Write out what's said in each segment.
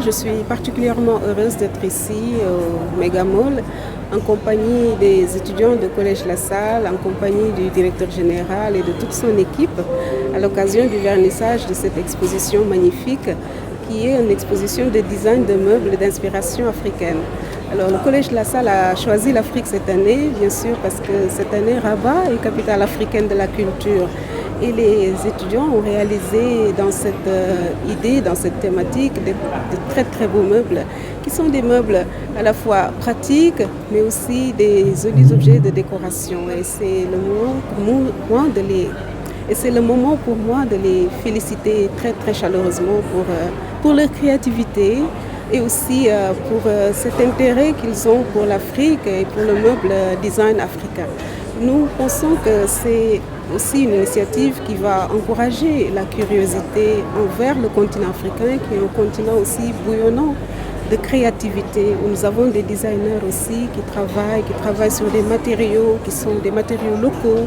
je suis particulièrement heureuse d'être ici au Megamall en compagnie des étudiants de Collège La Salle, en compagnie du directeur général et de toute son équipe à l'occasion du vernissage de cette exposition magnifique qui est une exposition de design de meubles d'inspiration africaine. Alors le Collège La Salle a choisi l'Afrique cette année, bien sûr, parce que cette année Rabat est capitale africaine de la culture. Et les étudiants ont réalisé dans cette idée, dans cette thématique, de très très beaux meubles, qui sont des meubles à la fois pratiques, mais aussi des jolis objets de décoration. Et c'est le moment pour moi de les féliciter très très chaleureusement pour leur créativité et aussi pour cet intérêt qu'ils ont pour l'Afrique et pour le meuble design africain. Nous pensons que c'est aussi une initiative qui va encourager la curiosité envers le continent africain, qui est un continent aussi bouillonnant de créativité, où nous avons des designers aussi qui travaillent sur des matériaux qui sont des matériaux locaux,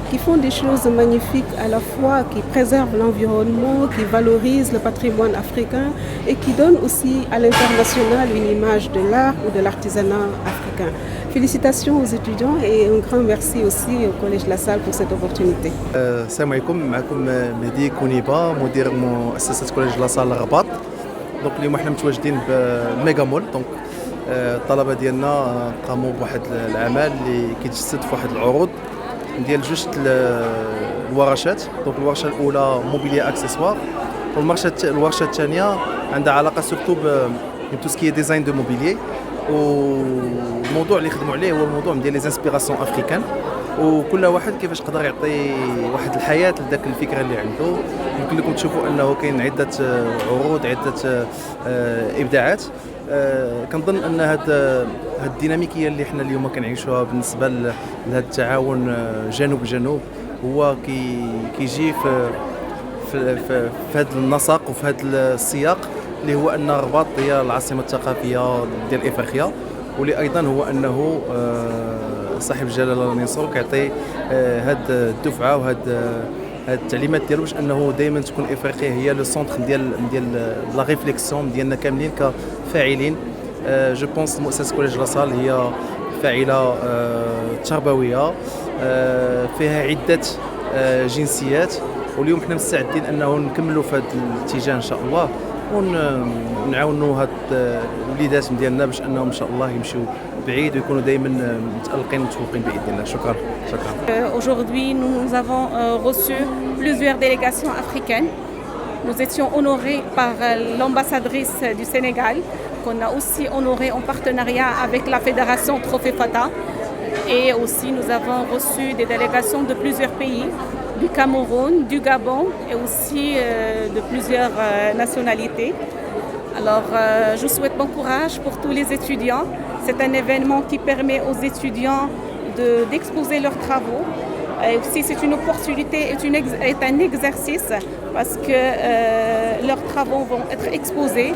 qui font des choses magnifiques à la fois, qui préservent l'environnement, qui valorisent le patrimoine africain et qui donnent aussi à l'international une image de l'art ou de l'artisanat africain. Félicitations aux étudiants et un grand merci aussi au Collège La Salle pour cette opportunité. السلام عليكم معكم مهدي كونيبا مدير مؤسسة كوليج لا سال الرباط. دونك اليوم حنا متواجدين بميغا مول. دونك الطلبة ديالنا قاموا بواحد العمل اللي كيتجسد في واحد العروض ديال جوج الورشات. دونك الورشة الأولى موبيليا اكسسوار، والورشة الثانية عندها علاقة سورتو بتو سكي ديزاين دو موبيليي. والموضوع اللي خدموا عليه هو الموضوع ديال لي انسبيراسيون افريكان، وكل واحد كيفاش قدر يعطي واحد الحياه لذاك الفكره اللي عنده. يمكن لكم تشوفوا انه كاين عده عروض، عده ابداعات. كنظن ان هاد الديناميكيه اللي حنا اليوم كنعيشوها بالنسبه لهذا التعاون جنوب جنوب هو كيجي في هذا النسق وفي هذا السياق اللي هو ان الرباط هي العاصمه الثقافيه ديال افريقيا، واللي ايضا هو انه صاحب الجلاله النصر كيعطي هاد الدفعه وهاد التعليمات ديالو باش انه دائما تكون افريقيا هي لو سونتر ديال لا ريفليكسيون ديالنا كاملين كفاعلين. جو بونس مؤسسه كوليج لا سال هي فاعله تربويه فيها عده جنسيات، واليوم حنا مستعدين انه نكملوا في هذا الاتجاه ان شاء الله، ونعاونوا هاد الوليدات ديالنا باش انهم ان شاء الله يمشيو بعيد ويكونوا دائما متالقين ومتفوقين باذن الله. شكرا. Aujourd'hui, nous avons reçu plusieurs délégations africaines. Nous étions honorés par l'ambassadrice du Sénégal, qu'on a aussi honoré en partenariat avec la fédération Trophée Fata. Et aussi, nous avons reçu des délégations de plusieurs pays, du Cameroun, du Gabon et aussi de plusieurs nationalités. Alors, je vous souhaite bon courage pour tous les étudiants. C'est un événement qui permet aux étudiants d'exposer leurs travaux. Et aussi, c'est une opportunité et un exercice parce que leurs travaux vont être exposés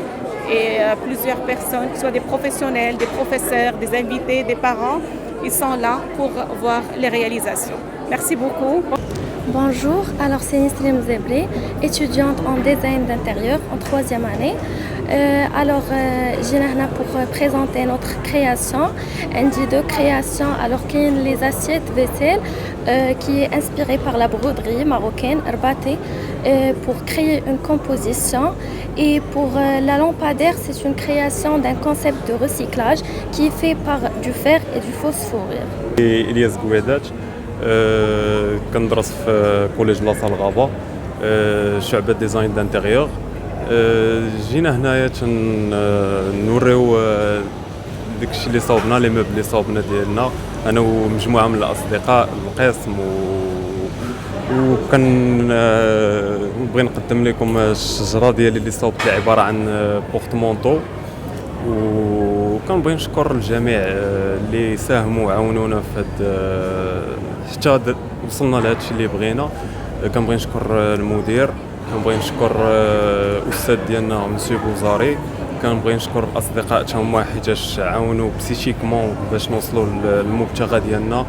et plusieurs personnes, que ce soit des professionnels, des professeurs, des invités, des parents, ils sont là pour voir les réalisations. Merci beaucoup. Bonjour, alors c'est Nislim Zebré, étudiante en design d'intérieur en 3e année. J'ai là pour présenter notre création, un dit de création, alors qu'il y a les assiettes vaisselle qui est inspirée par la broderie marocaine Rabaté pour créer une composition. Et pour la lampadaire, c'est une création d'un concept de recyclage qui est fait par du fer et du phosphore. إلياس قويدات كندرس في كوليج لاصال غابة شعبة ديزاين دانتيريور. جينا هنايا نوريو داكشي اللي صاوبنا لي موبل اللي صاوبنا ديالنا انا ومجموعه من الاصدقاء القسم وكنبغي نقدم لكم الشجره ديالي اللي صاوبت اللي عباره عن بورتمونطو، وكنبغي نشكر الجميع اللي ساهموا وعاونونا في حتى وصلنا لهذا الشيء اللي بغينا. كنبغي نشكر المدير، كنبغي نشكر الاستاذ ديالنا مسيو بوزاري، كنبغي نشكر الاصدقاء حتى هما حيتاش عاونوا بسيشيكمون باش نوصلوا للمبتغى ديالنا.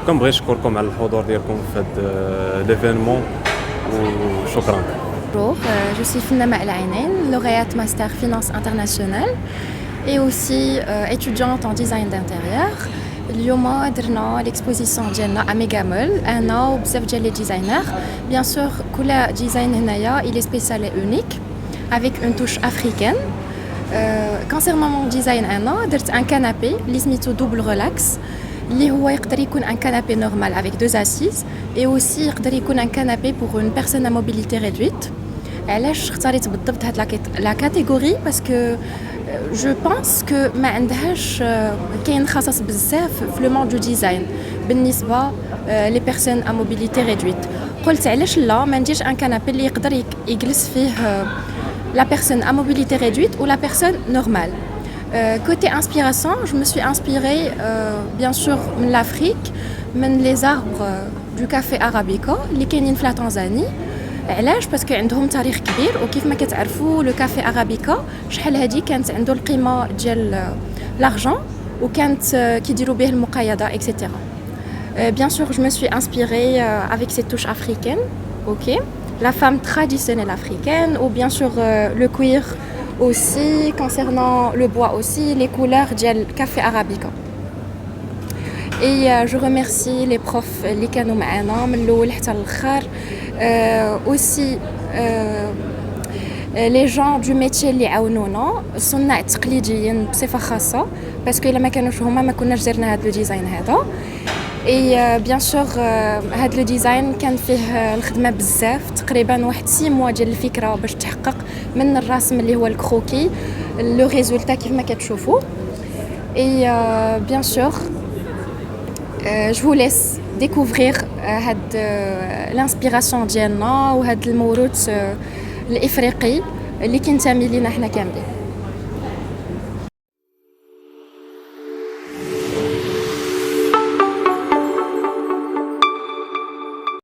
كنبغي نشكركم على الحضور ديالكم في هذا ليفينمون وشكرا. Bonjour, je suis Finama El Ainen, lauréate master finance internationale et aussi étudiante en design d'intérieur. اليوم درنا l'exposition ديالنا à Megamall انا وبزاف ديال لي ديزاينر. Bien sûr كل ديزاين هنايا il est spécial et unique avec une touche africaine. Concernant mon design انا درت un canapé اللي سميتو double relax اللي هو يقدر يكون un canapé normal avec deux assises et aussi يقدر يكون un canapé pour une personne à mobilité réduite. علاش اختاريت بالضبط هاد لا كاتيجوري باسكو جو بونس كو ما عندهاش كاين خصص بزاف في لو موند دو ديزاين بالنسبه لي بيرسون ا موبيليتي ريدويت. قلت علاش لا ما نديرش ان كانابي اللي يقدر يجلس فيه لا بيرسون ا موبيليتي ريدويت و لا بيرسون نورمال. Côté inspiration, je me suis inspirée bien sûr de l'Afrique, من les arbres du café arabica اللي كاينين في لا تنزاني. علاش باسكو عندهم تاريخ كبير وكيف ما كتعرفوا لو كافي ارابيكا شحال هادي كانت عنده القيمه ديال لارجون وكانت كيديروا به المقايضه اكسيتيرا. Bien sûr, je me suis inspirée avec cette touche africaine, ok, la femme traditionnelle africaine ou bien sûr le cuir aussi, concernant le bois aussi, les couleurs du café arabica. Et je remercie les profs اللي كانوا معنا من الاول حتى الاخر. aussi les gens du métier اللي عاونونا الصناع التقليديين بصفه خاصه باسكو الا ما كانوش هما ما كناش درنا هذا لو ديزاين هذا. اي بيان سور هذا لو ديزاين كان فيه الخدمه بزاف تقريبا واحد 6 موا ديال الفكره باش تحقق من الرسم اللي هو الكروكي لو ريزولتا كيف ما كتشوفوا. اي بيان سور je vous laisse découvrir l'inspiration ديالنا وهذا الموروث الافريقي اللي كنتمي لينا حنا كاملين.